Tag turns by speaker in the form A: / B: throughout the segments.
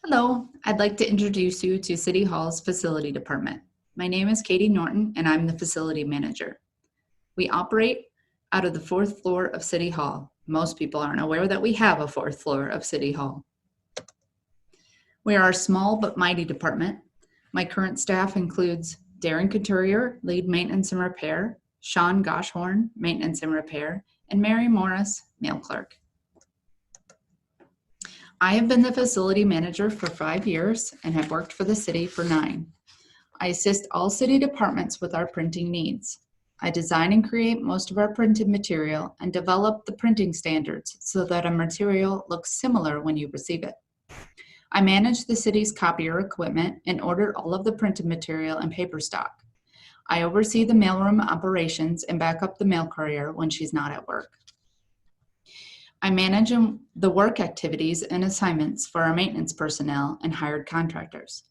A: Hello, I'd like to introduce you to City Hall's Facility Department. My name is Katie Norton and I'm the Facility Manager. We operate out of the fourth floor of City Hall. Most people aren't aware that we have a fourth floor of City Hall. We are a small but mighty department. My current staff includes Darren Couturier, Lead Maintenance and Repair, Sean Goshorn, Maintenance and Repair, and Mary Morris, Mail Clerk. I have been the facility manager for 5 years and have worked for the city for 9. I assist all city departments with our printing needs. I design and create most of our printed material and develop the printing standards so that a material looks similar when you receive it. I manage the city's copier equipment and order all of the printed material and paper stock. I oversee the mailroom operations and back up the mail courier when she's not at work. I manage the work activities and assignments for our maintenance personnel and hired contractors.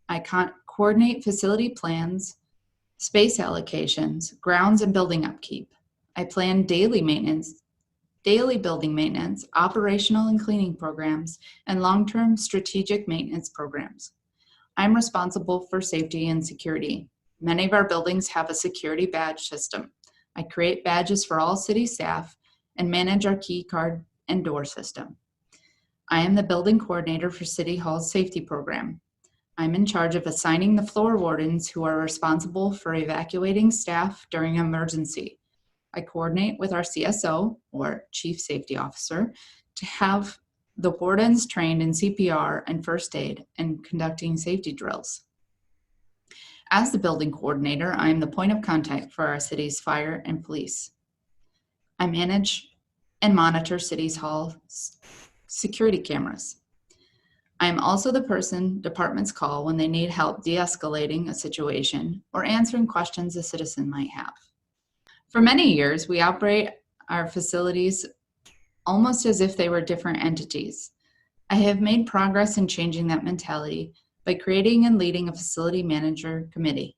A: I coordinate facility plans, space allocations, grounds and building upkeep. I plan daily building maintenance, operational and cleaning programs, and long-term strategic maintenance programs. I'm responsible for safety and security. Many of our buildings have a security badge system. I create badges for all city staff and manage our key card and door system. I am the building coordinator for City Hall's safety program. I'm in charge of assigning the floor wardens who are responsible for evacuating staff during an emergency. I coordinate with our CSO, or Chief Safety Officer, to have the wardens trained in CPR and first aid and conducting safety drills. As the building coordinator, I am the point of contact for our city's fire and police. I manage and monitor City Hall's security cameras. I am also the person departments call when they need help de-escalating a situation or answering questions a citizen might have. For many years, we operate our facilities almost as if they were different entities. I have made progress in changing that mentality by creating and leading a facility manager committee.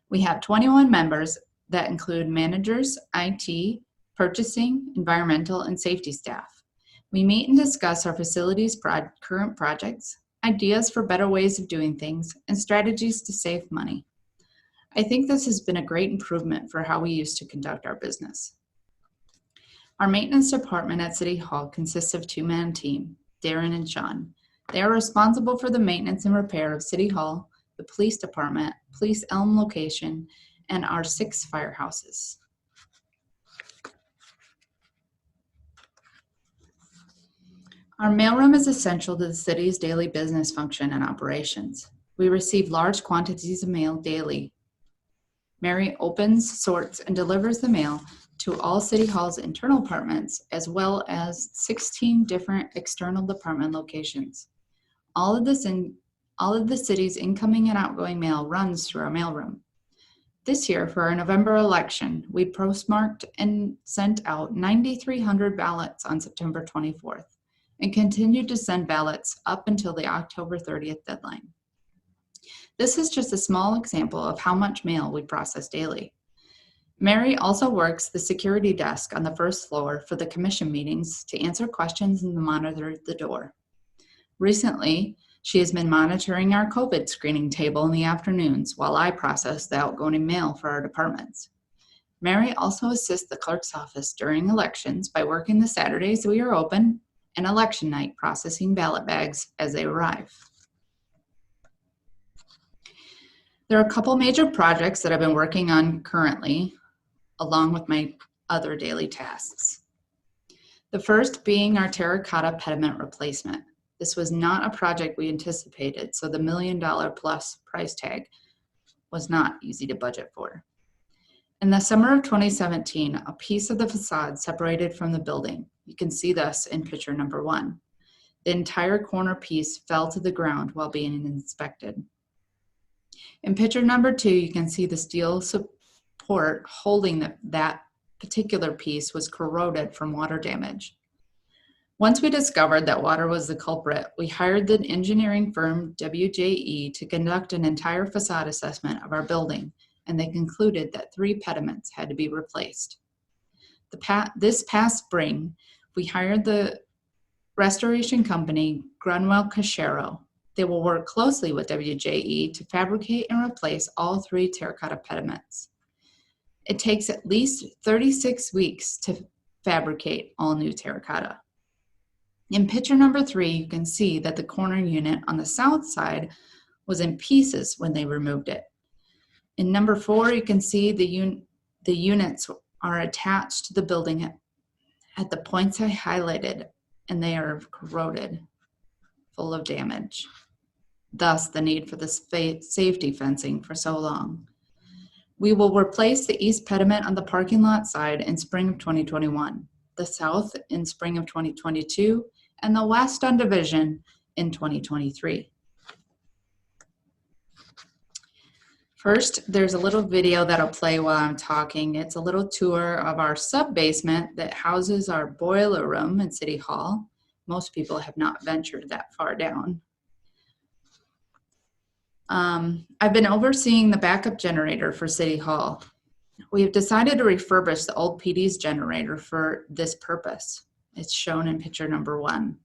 A: We have 21 members that include managers, IT, purchasing, environmental, and safety staff. We meet and discuss our facility's current projects, ideas for better ways of doing things, and strategies to save money. I think this has been a great improvement for how we used to conduct our business. Our maintenance department at City Hall consists of 2-man team, Darren and Sean. They are responsible for the maintenance and repair of City Hall, the police department, Police Elm location, and our 6 firehouses. Our mailroom is essential to the city's daily business function and operations. We receive large quantities of mail daily. Mary opens, sorts, and delivers the mail to all City Hall's internal departments, as well as 16 different external department locations. All of the city's incoming and outgoing mail runs through our mailroom. This year, for our November election, we postmarked and sent out 9,300 ballots on September 24th. And continued to send ballots up until the October 30th deadline. This is just a small example of how much mail we process daily. Mary also works the security desk on the first floor for the commission meetings to answer questions and to monitor the door. Recently, she has been monitoring our COVID screening table in the afternoons while I process the outgoing mail for our departments. Mary also assists the clerk's office during elections by working the Saturdays we are open and election night processing ballot bags as they arrive. There are a couple major projects that I've been working on currently, along with my other daily tasks. The first being our Terracotta pediment replacement. This was not a project we anticipated, so the $1 million plus price tag was not easy to budget for. In the summer of 2017, a piece of the facade separated from the building. You can see this in picture number 1. The entire corner piece fell to the ground while being inspected. In picture number 2, you can see the steel support holding that particular piece was corroded from water damage. Once we discovered that water was the culprit, we hired the engineering firm WJE to conduct an entire facade assessment of our building, and they concluded that 3 pediments had to be replaced. This past spring, we hired the restoration company Grunwell Cachero. They will work closely with WJE to fabricate and replace all 3 terracotta pediments. It takes at least 36 weeks to fabricate all new terracotta. In picture number 3, you can see that the corner unit on the south side was in pieces when they removed it. In number 4, you can see the units are attached to the building at the points I highlighted, and they are corroded, full of damage. Thus, the need for the safety fencing for so long. We will replace the east pediment on the parking lot side in spring of 2021, the south in spring of 2022, and the west on Division in 2023. First, there's a little video that'll play while I'm talking. It's a little tour of our sub-basement that houses our boiler room in City Hall. Most people have not ventured that far down. I've been overseeing the backup generator for City Hall. We have decided to refurbish the old PD's generator for this purpose. It's shown in picture number 1.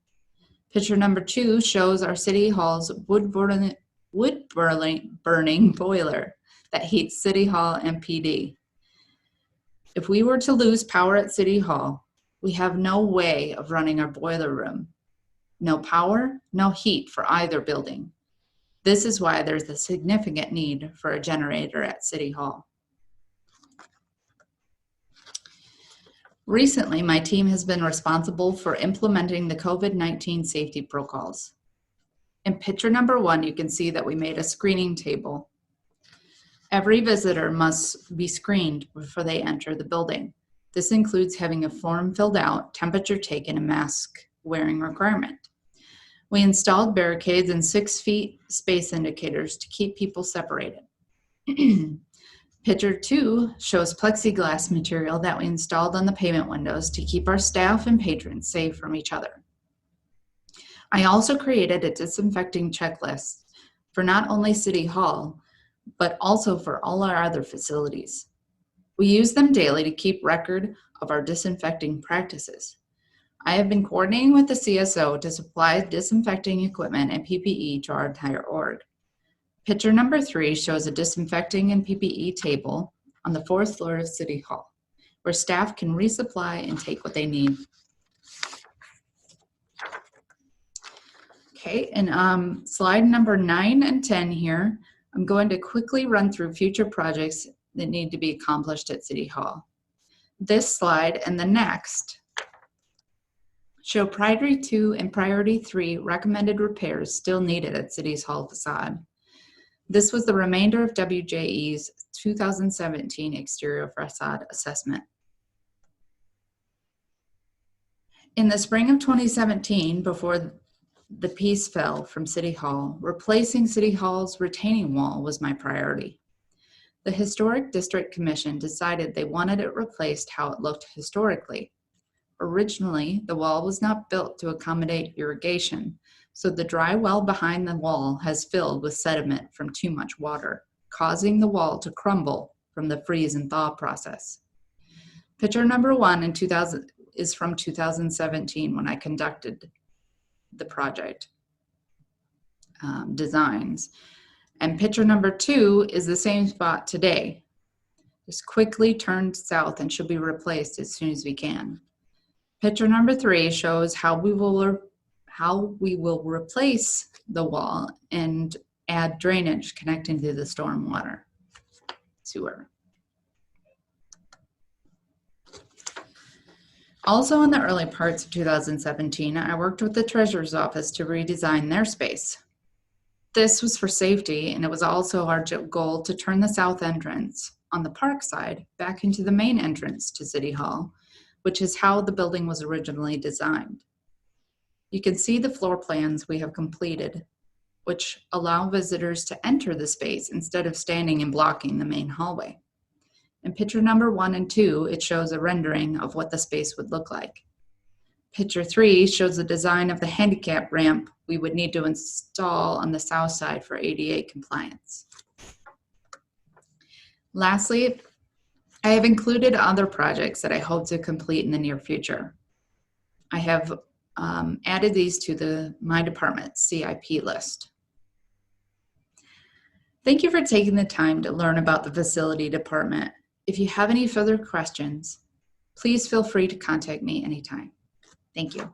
A: Picture number 2 shows our City Hall's wood burning boiler that heats City Hall and PD. If we were to lose power at City Hall, we have no way of running our boiler room. No power, no heat for either building. This is why there's a significant need for a generator at City Hall. Recently, my team has been responsible for implementing the COVID-19 safety protocols. In picture number 1, you can see that we made a screening table. Every visitor must be screened before they enter the building. This includes having a form filled out, temperature taken, and mask wearing requirement. We installed barricades and 6 feet space indicators to keep people separated. Picture 2 shows plexiglass material that we installed on the pavement windows to keep our staff and patrons safe from each other. I also created a disinfecting checklist for not only City Hall, but also for all our other facilities. We use them daily to keep record of our disinfecting practices. I have been coordinating with the CSO to supply disinfecting equipment and PPE to our entire org. Picture number 3 shows a disinfecting and PPE table on the 4th floor of City Hall, where staff can resupply and take what they need. Okay, and slide number 9 and 10 here, I'm going to quickly run through future projects that need to be accomplished at City Hall. This slide and the next show Priority 2 and Priority 3 recommended repairs still needed at City Hall facade. This was the remainder of WJE's 2017 exterior facade assessment. In the spring of 2017, before the piece fell from City Hall, replacing City Hall's retaining wall was my priority. The Historic District Commission decided they wanted it replaced how it looked historically. Originally, the wall was not built to accommodate irrigation, so the dry well behind the wall has filled with sediment from too much water, causing the wall to crumble from the freeze and thaw process. Picture number 1 is from 2017 when I conducted the project designs. And picture number 2 is the same spot today. Just quickly turned south and should be replaced as soon as we can. Picture number 3 shows how we will replace the wall and add drainage connecting to the stormwater sewer. Also in the early parts of 2017, I worked with the Treasurer's Office to redesign their space. This was for safety, and it was also our goal to turn the south entrance on the park side back into the main entrance to City Hall, which is how the building was originally designed. You can see the floor plans we have completed, which allow visitors to enter the space instead of standing and blocking the main hallway. In picture number 1 and 2, it shows a rendering of what the space would look like. Picture 3 shows the design of the handicap ramp we would need to install on the south side for ADA compliance. Lastly, I have included other projects that I hope to complete in the near future. I have added these to my department's CIP list. Thank you for taking the time to learn about the facility department. If you have any further questions, please feel free to contact me anytime. Thank you.